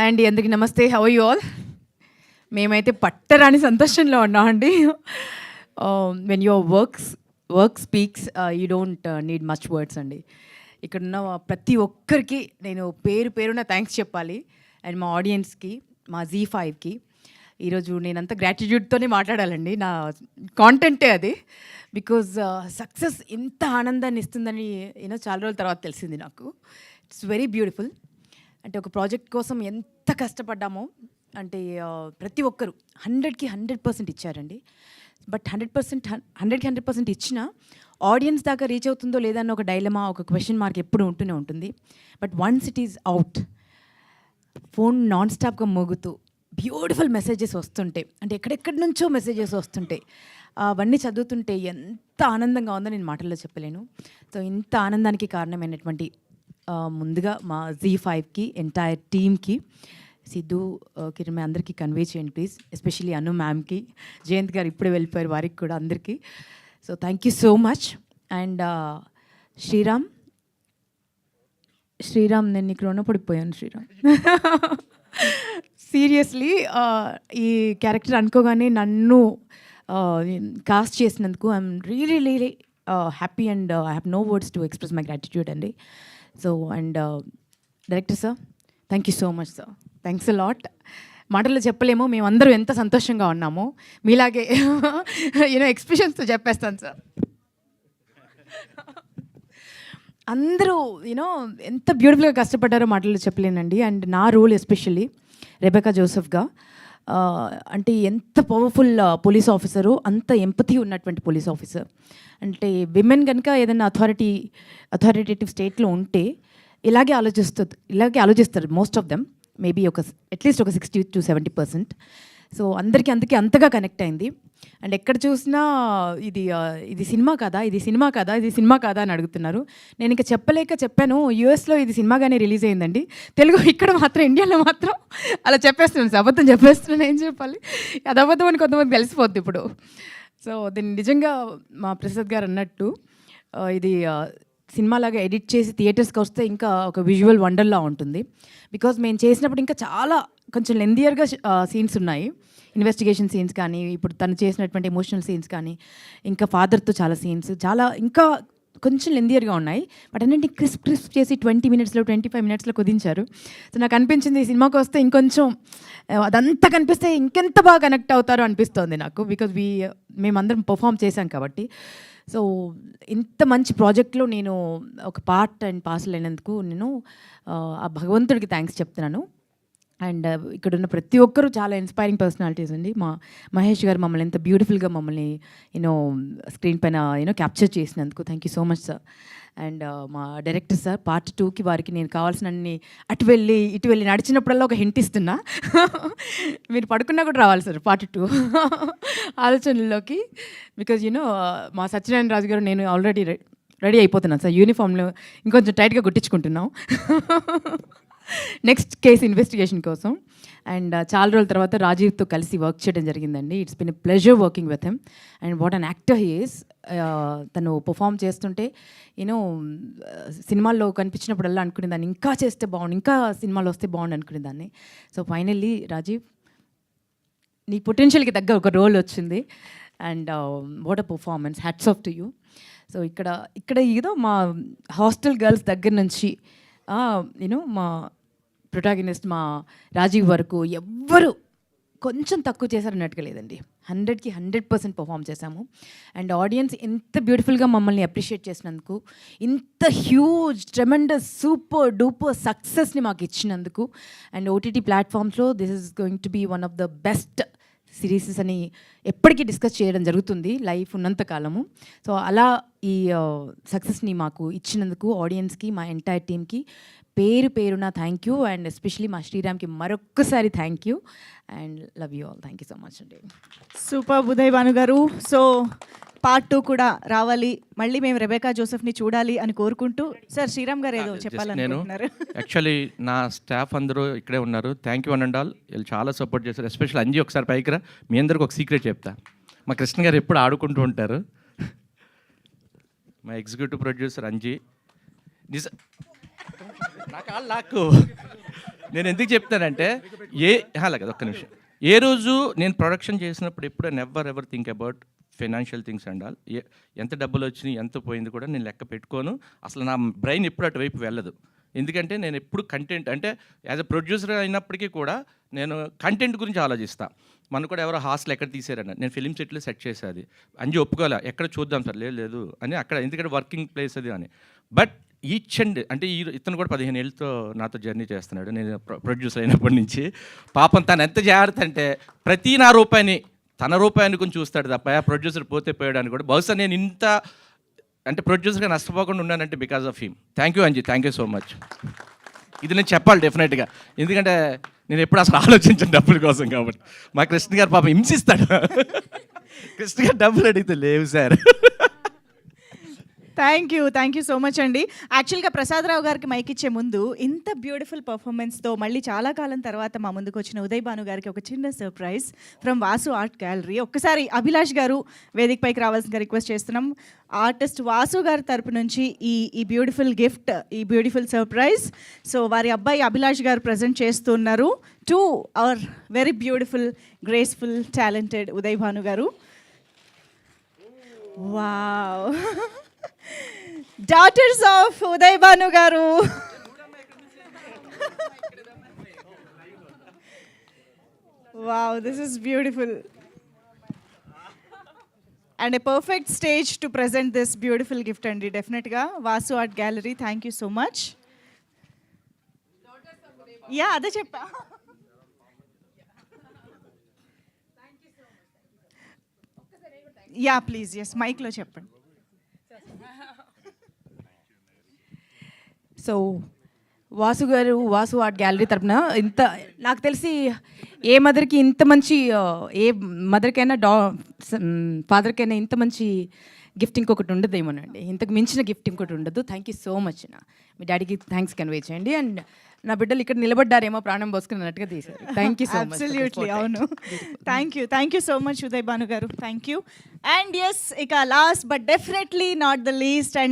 And అందరికి నమస్తే, how you all? మేమైతే పట్టరాని సంతోషంలో ఉన్నామండి. When your work speaks you don't need much words అండి. ఇక్కడున్న ప్రతి ఒక్కరికి నేను పేరున థ్యాంక్స్ చెప్పాలి. అండ్ మా ఆడియన్స్కి, మా Z5కి ఈరోజు నేనంతా గ్రాటిట్యూడ్తోనే మాట్లాడాలండి. నా కాంటెంటే అది. బికాజ్ సక్సెస్ ఇంత ఆనందాన్ని ఇస్తుందని చాలా రోజుల తర్వాత తెలిసింది నాకు. It's very beautiful. అంటే ఒక ప్రాజెక్ట్ కోసం ఎంత కష్టపడ్డామో అంటే ప్రతి ఒక్కరు 100కి 100% ఇచ్చారండి. బట్ 100% ఇచ్చినా ఆడియన్స్ దాకా రీచ్ అవుతుందో లేదన్న ఒక డైలమా, ఒక క్వశ్చన్ మార్క్ ఎప్పుడు ఉంటూనే ఉంటుంది. But once it is out, phone non స్టాప్గా మోగుతూ బ్యూటిఫుల్ మెసేజెస్ వస్తుంటాయి. అంటే ఎక్కడెక్కడి నుంచో మెసేజెస్ వస్తుంటాయి. అవన్నీ చదువుతుంటే ఎంత ఆనందంగా ఉందో నేను మాటల్లో చెప్పలేను. సో ఇంత ఆనందానికి కారణమైనటువంటి ముందుగా మా Z5కి, ఎంటైర్ టీమ్కి, సిద్ధు, కిరణ్ అందరికీ కన్వే చేయండి ప్లీజ్. ఎస్పెషల్లీ అను మ్యామ్కి, జయంత్ గారు ఇప్పుడే వెళ్ళిపోయారు, వారికి కూడా అందరికీ. So thank you so much. And Sriram, నేను నీకు రుణపడిపోయాను శ్రీరామ్. సీరియస్లీ ఈ క్యారెక్టర్ అనుకోగానే నన్ను కాస్ట్ చేసినందుకు I am really happy and I have no words to express my gratitude అండి. So and director sir, thank you so much sir, thanks a lot. మాటల్లో చెప్పలేము మేమందరం ఎంత సంతోషంగా ఉన్నామో. మీలాగే ఎక్స్ప్రెషన్స్తో చెప్పేస్తాను సార్. అందరూ ఎంత బ్యూటిఫుల్గా కష్టపడ్డారో మాటల్లో చెప్పలేనండి. అండ్ నా రోల్ ఎస్పెషల్లీ రెబెకా జోసెఫ్గా, అంటే ఎంత పవర్ఫుల్ పోలీస్ ఆఫీసరు, అంత ఎంపతి ఉన్నటువంటి పోలీస్ ఆఫీసర్. అంటే విమెన్ కనుక ఏదైనా అథారిటేటివ్ స్టేట్లో ఉంటే ఇలాగే ఆలోచిస్తారు most of them. Maybe at least ఒక 60 to 70%. సో అందుకే అంతగా కనెక్ట్ అయింది. అండ్ ఎక్కడ చూసినా ఇది సినిమా కాదా అని అడుగుతున్నారు. నేను ఇంకా చెప్పాను, యూఎస్లో ఇది సినిమాగానే రిలీజ్ అయిందండి, తెలుగు ఇక్కడ మాత్రం, ఇండియాలో మాత్రం అలా చెప్పేస్తున్నాను. అబద్ధం చెప్పేస్తున్నాను, ఏం చెప్పాలి, అది అబద్ధం అని కొంతమంది తెలిసిపోద్ది ఇప్పుడు. సో దీన్ని నిజంగా మా ప్రసాద్ గారు అన్నట్టు ఇది సినిమాలాగా ఎడిట్ చేసి థియేటర్స్కి వస్తే ఇంకా ఒక విజువల్ వండర్లా ఉంటుంది. బికాజ్ మేము చేసినప్పుడు ఇంకా చాలా కొంచెం లెందియర్గా సీన్స్ ఉన్నాయి, ఇన్వెస్టిగేషన్ సీన్స్ కానీ, ఇప్పుడు తను చేసినటువంటి ఎమోషనల్ సీన్స్ కానీ, ఇంకా ఫాదర్తో చాలా సీన్స్ చాలా ఇంకా కొంచెం లెందియర్గా ఉన్నాయి. బట్ అన్నింటి క్రిస్ప్ చేసి 20 minutesలో 25 minutesలో కుదించారు. సో నాకు అనిపించింది ఈ సినిమాకి వస్తే ఇంకొంచెం అదంతా కనిపిస్తే ఇంకెంత బాగా కనెక్ట్ అవుతారో అనిపిస్తోంది నాకు. బికాజ్ మేమందరం పర్ఫామ్ చేశాం కాబట్టి. సో ఇంత మంచి ప్రాజెక్ట్లో నేను ఒక పార్ట్ అండ్ పార్సల్ అయినందుకు నేను ఆ భగవంతుడికి థ్యాంక్స్ చెప్తున్నాను. అండ్ ఇక్కడ ఉన్న ప్రతి ఒక్కరూ చాలా ఇన్స్పైరింగ్ పర్సనాలిటీస్ అండి. మా మహేష్ గారు మమ్మల్ని ఎంత బ్యూటిఫుల్గా మమ్మల్ని స్క్రీన్ పైన క్యాప్చర్ చేసినందుకు thank you so much sir. And మా డైరెక్టర్ సార్, Part 2కి వారికి నేను కావాల్సినన్ని ఇటు వెళ్ళి నడిచినప్పుడల్లా ఒక హింట్ ఇస్తున్నా, మీరు పడుకున్నా కూడా రావాలి సార్ Part 2 ఆలోచనల్లోకి. బికాజ్ మా సత్యనారాయణ రాజు గారు నేను ఆల్రెడీ రెడీ అయిపోతున్నాను సార్, యూనిఫామ్లో ఇంకొంచెం టైట్గా కుట్టించుకుంటున్నాం నెక్స్ట్ కేసు ఇన్వెస్టిగేషన్ కోసం. అండ్ చాలా రోజుల తర్వాత రాజీవ్తో కలిసి వర్క్ చేయడం జరిగిందండి. It's been a pleasure working with him. And what an actor he is. తను పర్ఫామ్ చేస్తుంటే సినిమాల్లో కనిపించినప్పుడల్లా అనుకునేదాన్ని ఇంకా చేస్తే బాగుండు, ఇంకా సినిమాలో వస్తే బాగుండు అనుకునేదాన్ని. సో ఫైనల్లీ రాజీవ్, నీ పొటెన్షియల్కి తగ్గ ఒక రోల్ వచ్చింది. And what a performance, hats off to you. So ఇక్కడ మా హాస్టల్ గర్ల్స్ దగ్గర నుంచి మా ప్రొటాగనిస్ట్ మా రాజీవ్ వరకు ఎవ్వరు కొంచెం తక్కువ చేశారన్నట్టుగా లేదండి. 100కి 100% పర్ఫామ్ చేశాము. అండ్ ఆడియన్స్ ఎంత బ్యూటిఫుల్గా మమ్మల్ని అప్రిషియేట్ చేసినందుకు, ఇంత హ్యూజ్ ట్రెమెండస్ సూపర్ డూపర్ సక్సెస్ని మాకు ఇచ్చినందుకు, అండ్ OTT ప్లాట్ఫామ్స్లో this is going to be one of the best series అని ఎప్పటికీ డిస్కస్ చేయడం జరుగుతుంది లైఫ్ ఉన్నంత కాలము. సో అలా ఈ సక్సెస్ని మాకు ఇచ్చినందుకు ఆడియన్స్కి, మా ఎంటైర్ టీమ్కి పేరున థ్యాంక్ యూ. అండ్ ఎస్పెషలీ మా శ్రీరామ్కి మరొక్కసారి thank you and love you all. Thank you so much అండి. సూపర్ ఉదయ్ భాను గారు. సో Part 2 కూడా రావాలి, మళ్ళీ మేము రెబెకా జోసెఫ్ని చూడాలి అని కోరుకుంటూ, సార్ శ్రీరామ్ గారు ఏదో చెప్పాలనుకుంటున్నారు. యాక్చువల్లీ నా స్టాఫ్ అందరూ ఇక్కడే ఉన్నారు. Thank you and all. వీళ్ళు చాలా సపోర్ట్ చేశారు. ఎస్పెషల్ అంజీ, ఒకసారి పైకి రా, మీ అందరికి ఒక సీక్రెట్ చెప్తా. మా కృష్ణ గారు ఎప్పుడు ఆడుకుంటూ ఉంటారు. మా ఎగ్జిక్యూటివ్ ప్రొడ్యూసర్ అంజీ, నాకు నేను ఎందుకు చెప్తానంటే అలాగే ఒక్క నిమిషం. ఏ రోజు నేను ప్రొడక్షన్ చేసినప్పుడు ఎప్పుడు never think about financial things and all. ఎంత డబ్బులు వచ్చినాయి ఎంత పోయింది కూడా నేను లెక్క పెట్టుకోను. అసలు నా బ్రెయిన్ ఎప్పుడు అటువైపు వెళ్ళదు. ఎందుకంటే నేను ఎప్పుడు కంటెంట్ అంటే యాజ్ అ ప్రొడ్యూసర్ అయినప్పటికీ కూడా నేను కంటెంట్ గురించి ఆలోచిస్తాను. మన కూడా ఎవరో హాస్టల్ ఎక్కడ తీసారన్న నేను ఫిలిం సెట్లో సెట్ చేసేది. అంజి ఒప్పుకోలే, ఎక్కడ చూద్దాం సార్, లేదు అని అక్కడ, ఎందుకంటే వర్కింగ్ ప్లేస్ అది అని. బట్ ఈచ్ అండ్ అంటే ఇతను కూడా 15 ఏళ్ళతో నాతో జర్నీ చేస్తున్నాడు, నేను ప్రొడ్యూసర్ అయినప్పటి నుంచి. పాపం తను ఎంత జాగ్రత్త అంటే ప్రతి నా రూపాయిని తన రూపాయిని కొంచెం చూస్తాడు తప్ప ప్రొడ్యూసర్ పోతే పోయాడని కూడా. బహుశా నేను ఇంత అంటే ప్రొడ్యూసర్గా నష్టపోకుండా ఉన్నానంటే because of him. Thank you Anji, thank you so much. ఇది నేను చెప్పాలి డెఫినెట్గా, ఎందుకంటే నేను ఎప్పుడు అసలు ఆలోచించాను డబ్బుల కోసం కాబట్టి. మా కృష్ణ గారు పాపం హింసిస్తాడు. కృష్ణ గారు డబ్బులు అడిగితే లేవు sir. Thank you so much అండి. యాక్చువల్గా ప్రసాదరావు గారికి మైక్ ఇచ్చే ముందు ఇంత బ్యూటిఫుల్ పర్ఫార్మెన్స్తో మళ్ళీ చాలా కాలం తర్వాత మా ముందుకు వచ్చిన ఉదయ్ భాను గారికి ఒక చిన్న surprise from Vasu art gallery. ఒక్కసారి అభిలాష్ గారు వేదికపైకి రావాల్సిందిగా రిక్వెస్ట్ చేస్తున్నాం. ఆర్టిస్ట్ వాసు గారి తరపు నుంచి ఈ బ్యూటిఫుల్ గిఫ్ట్, ఈ బ్యూటిఫుల్ సర్ప్రైజ్ సో వారి అబ్బాయి అభిలాష్ గారు ప్రజెంట్ చేస్తున్నారు to our very beautiful, graceful, talented Uday Bhanu garu. Wow, daughters of Uday Bhanu garu. Wow, this is beautiful and a perfect stage to present this beautiful gift అండి. డెఫినెట్గా Vasu art gallery, thank you so much. Yeah, అదే చెప్పా. Yeah please, yes మైక్లో చెప్పండి. So Vasu గారు, Vasu art gallery తరపున ఇంత నాకు తెలిసి ఏ మదర్కి ఇంత మంచి, ఏ మదర్కైనా ఫాదర్కైనా ఇంత మంచి గిఫ్ట్ ఇంకొకటి ఉండదేమోనండి. ఇంతకు మించిన గిఫ్ట్ ఇంకొకటి ఉండదు. Thank you so much. మీ డాడీకి థ్యాంక్స్ కన్వే చేయండి. అండ్ నా బిడ్డలు ఇక్కడ నిలబడ్డారేమో ప్రాణం పోసుకుని అన్నట్టుగా తీశారు. Thank you so much. Absolutely, అవును. Thank you so much Uday Bhanu garu, thank you. And yes, ఇక last but definitely not the least and